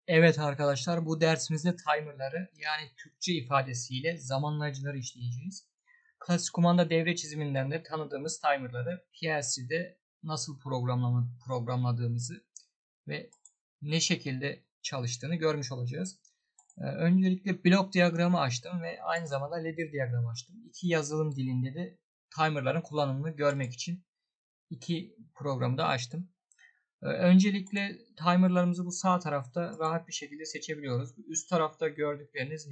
Evet arkadaşlar, bu dersimizde timerları yani Türkçe ifadesiyle zamanlayıcıları işleyeceğiz. Klasik kumanda devre çiziminden de tanıdığımız timerları PLC'de nasıl programladığımızı ve ne şekilde çalıştığını görmüş olacağız. Öncelikle blok diyagramı açtım ve aynı zamanda ladder diyagramı açtım. İki yazılım dilinde de timerların kullanımını görmek için iki programı da açtım. Öncelikle timerlarımızı bu sağ tarafta rahat bir şekilde seçebiliyoruz. Üst tarafta gördükleriniz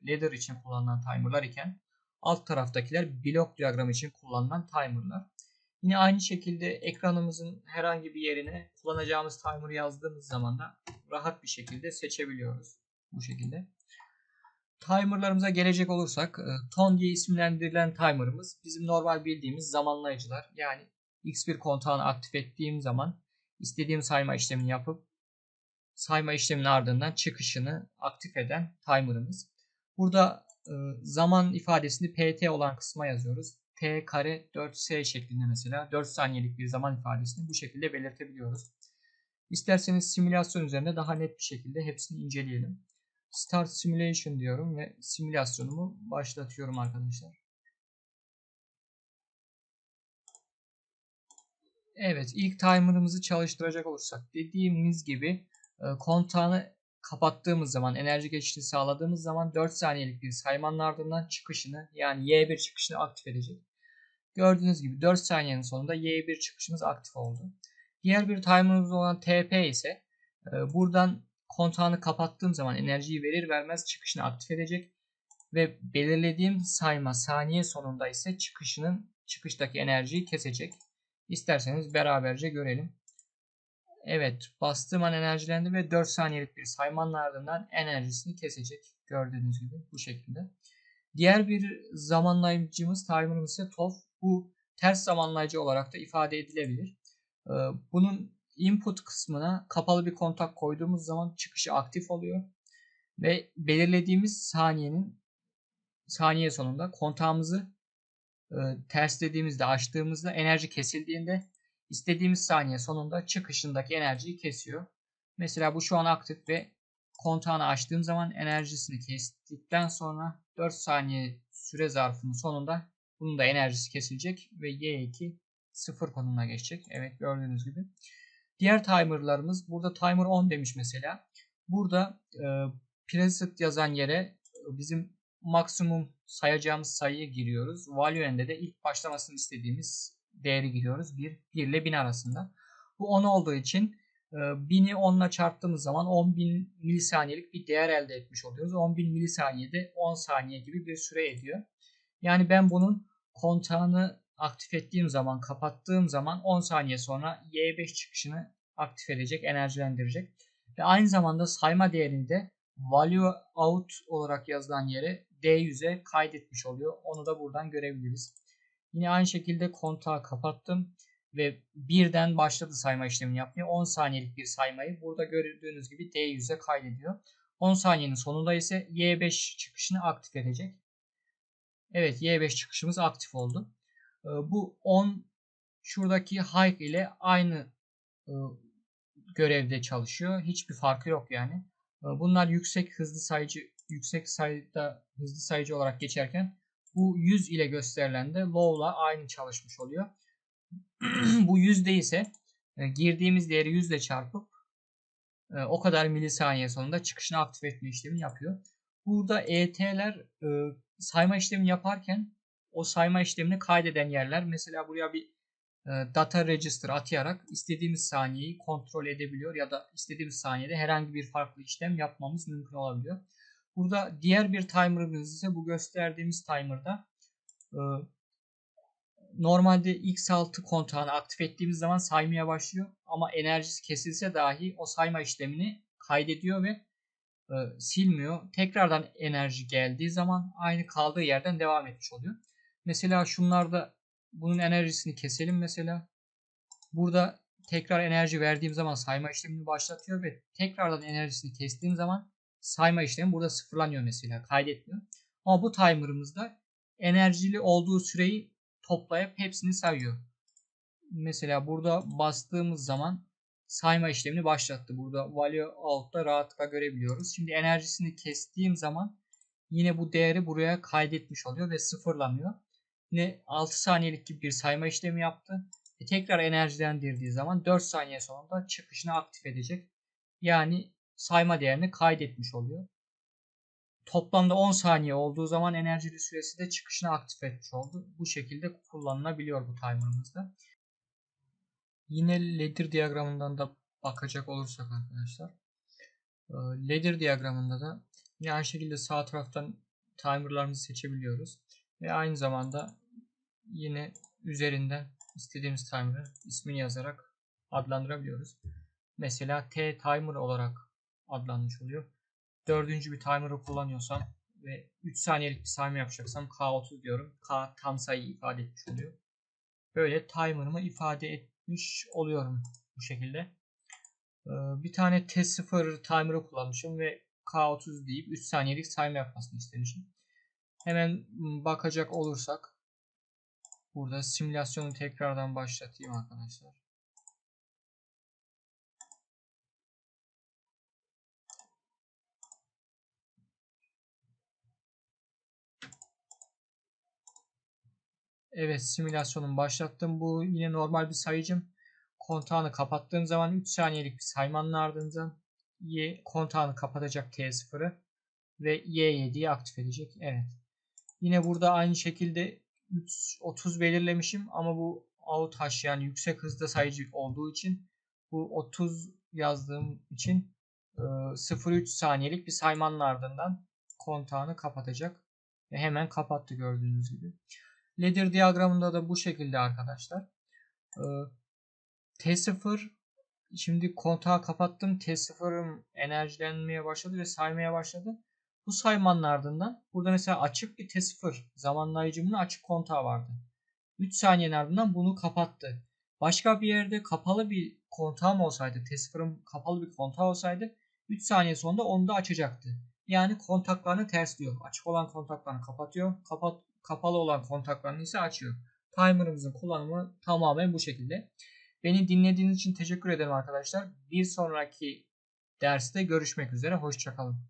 ladder için kullanılan timerlar iken alt taraftakiler blok diyagramı için kullanılan timerlar. Yine aynı şekilde ekranımızın herhangi bir yerine kullanacağımız timer'ı yazdığımız zaman da rahat bir şekilde seçebiliyoruz. Bu şekilde. Timer'larımıza gelecek olursak ton diye isimlendirilen timer'ımız bizim normal bildiğimiz zamanlayıcılar. Yani X1 kontağını aktif ettiğim zaman istediğim sayma işlemini yapıp sayma işleminin ardından çıkışını aktif eden timer'ımız. Burada zaman ifadesini pt olan kısma yazıyoruz. T kare 4s şeklinde mesela 4 saniyelik bir zaman ifadesini bu şekilde belirtebiliyoruz. İsterseniz simülasyon üzerinde daha net bir şekilde hepsini inceleyelim. Start Simulation diyorum ve simülasyonumu başlatıyorum arkadaşlar. Evet, ilk timer'ımızı çalıştıracak olursak dediğimiz gibi kontağını kapattığımız zaman, enerji geçişini sağladığımız zaman 4 saniyelik bir saymanın ardından çıkışını yani Y1 çıkışını aktif edecek. Gördüğünüz gibi 4 saniyenin sonunda Y1 çıkışımız aktif oldu. Diğer bir timer'ımız olan TP ise buradan kontağını kapattığım zaman enerjiyi verir vermez çıkışını aktif edecek ve belirlediğim sayma saniye sonunda ise çıkıştaki enerjiyi kesecek. İsterseniz beraberce görelim. Evet, bastığım an enerjilendi ve 4 saniyelik bir saymanın ardından enerjisini kesecek. Gördüğünüz gibi bu şekilde. Diğer bir zamanlayıcımız timer'ımız ise TOF. Bu ters zamanlayıcı olarak da ifade edilebilir. Bunun input kısmına kapalı bir kontak koyduğumuz zaman çıkışı aktif oluyor ve belirlediğimiz saniye sonunda kontağımızı terslediğimizde, açtığımızda enerji kesildiğinde istediğimiz saniye sonunda çıkışındaki enerjiyi kesiyor. Mesela bu şu an aktif ve kontağını açtığım zaman enerjisini kestikten sonra 4 saniye süre zarfının sonunda bunun da enerjisi kesilecek ve Y2 sıfır konumuna geçecek. Evet, gördüğünüz gibi. Diğer timerlarımız burada timer on demiş mesela. Burada preset yazan yere bizim maksimum sayacağımız sayıyı giriyoruz. Value end'e de ilk başlamasını istediğimiz değeri giriyoruz. 1 ile 1000 arasında. Bu 10 olduğu için 1000'i 10 ile çarptığımız zaman 10.000 milisaniyelik bir değer elde etmiş oluyoruz. 10.000 milisaniyede 10 saniye gibi bir süre ediyor. Yani ben bunun kontağını aktif ettiğim zaman, kapattığım zaman 10 saniye sonra Y5 çıkışını aktif edecek, enerjilendirecek. Ve aynı zamanda sayma değerinde value out olarak yazılan yere D100'e kaydetmiş oluyor. Onu da buradan görebiliriz. Yine aynı şekilde kontağı kapattım ve birden başladı sayma işlemini yapmaya. 10 saniyelik bir saymayı burada gördüğünüz gibi D100'e kaydediyor. 10 saniyenin sonunda ise Y5 çıkışını aktif edecek. Evet, Y5 çıkışımız aktif oldu. Bu 10 şuradaki high ile aynı görevde çalışıyor. Hiçbir farkı yok yani. Bunlar yüksek sayıda hızlı sayıcı olarak geçerken bu 100 ile gösterilen de low ile aynı çalışmış oluyor. Bu 100'de ise girdiğimiz değeri 100 ile çarpıp o kadar milisaniye sonunda çıkışını aktif etme işlemini yapıyor. Burada ET'ler sayma işlemini yaparken o sayma işlemini kaydeden yerler. Mesela buraya bir data register atayarak istediğimiz saniyeyi kontrol edebiliyor ya da istediğimiz saniyede herhangi bir farklı işlem yapmamız mümkün olabiliyor. Burada diğer bir timer'ımız ise bu gösterdiğimiz timer'da normalde X6 kontağını aktif ettiğimiz zaman saymaya başlıyor ama enerjisi kesilse dahi o sayma işlemini kaydediyor ve silmiyor. Tekrardan enerji geldiği zaman aynı kaldığı yerden devam etmiş oluyor. Mesela şunlarda bunun enerjisini keselim mesela. Burada tekrar enerji verdiğim zaman sayma işlemini başlatıyor ve tekrardan enerjisini kestiğim zaman sayma işlemi burada sıfırlanıyor mesela. Kaydetmiyor. Ama bu timer'ımızda enerjili olduğu süreyi toplayıp hepsini sayıyor. Mesela burada bastığımız zaman sayma işlemini başlattı. Burada value out'ta rahatlıkla görebiliyoruz. Şimdi enerjisini kestiğim zaman yine bu değeri buraya kaydetmiş oluyor ve sıfırlanıyor. Yine 6 saniyelik gibi bir sayma işlemi yaptı. Tekrar enerjilendirdiği zaman 4 saniye sonunda çıkışını aktif edecek. Yani sayma değerini kaydetmiş oluyor. Toplamda 10 saniye olduğu zaman enerjili süresi de çıkışını aktif etmiş oldu. Bu şekilde kullanılabiliyor bu timer'ımızda. Yine ladder diyagramından da bakacak olursak arkadaşlar. Ladder diyagramında da yine aynı şekilde sağ taraftan timer'larımızı seçebiliyoruz. Ve aynı zamanda yine üzerinden istediğimiz timer'ın ismini yazarak adlandırabiliyoruz. Mesela T timer olarak adlanmış oluyor. Dördüncü bir timer'ı kullanıyorsam ve 3 saniyelik bir sayma yapacaksam K30 diyorum. K tam sayı ifade etmiş oluyor. Böyle timer'ımı ifade etmiş oluyorum bu şekilde. Bir tane T0 timer'ı kullanmışım ve K30 deyip 3 saniyelik sayma yapmasını istemişim. Hemen bakacak olursak burada simülasyonu tekrardan başlatayım arkadaşlar. Evet, simülasyonumu başlattım. Bu yine normal bir sayıcım. Kontağını kapattığım zaman 3 saniyelik bir saymanın ardından kontağını kapatacak T0'ı ve Y7'yi aktif edecek. Evet. Yine burada aynı şekilde 30 belirlemişim ama bu out yani yüksek hızda sayıcı olduğu için bu 30 yazdığım için 0,3 saniyelik bir saymanın ardından kontağını kapatacak. Ve hemen kapattı gördüğünüz gibi. Ladder diyagramında da bu şekilde arkadaşlar. T0 şimdi kontağı kapattım. T0'ım enerjilenmeye başladı ve saymaya başladı. Bu saymanın ardından burada mesela açık bir T0 zamanlayıcımın açık kontağı vardı. 3 saniyenin ardından bunu kapattı. Başka bir yerde kapalı bir kontağım olsaydı, T0'ım kapalı bir kontağı olsaydı 3 saniye sonunda onu da açacaktı. Yani kontaklarını tersliyor. Açık olan kontaklarını kapatıyor. Kapalı olan kontaklarını ise açıyor. Timer'ımızın kullanımı tamamen bu şekilde. Beni dinlediğiniz için teşekkür ederim arkadaşlar. Bir sonraki derste görüşmek üzere. Hoşça kalın.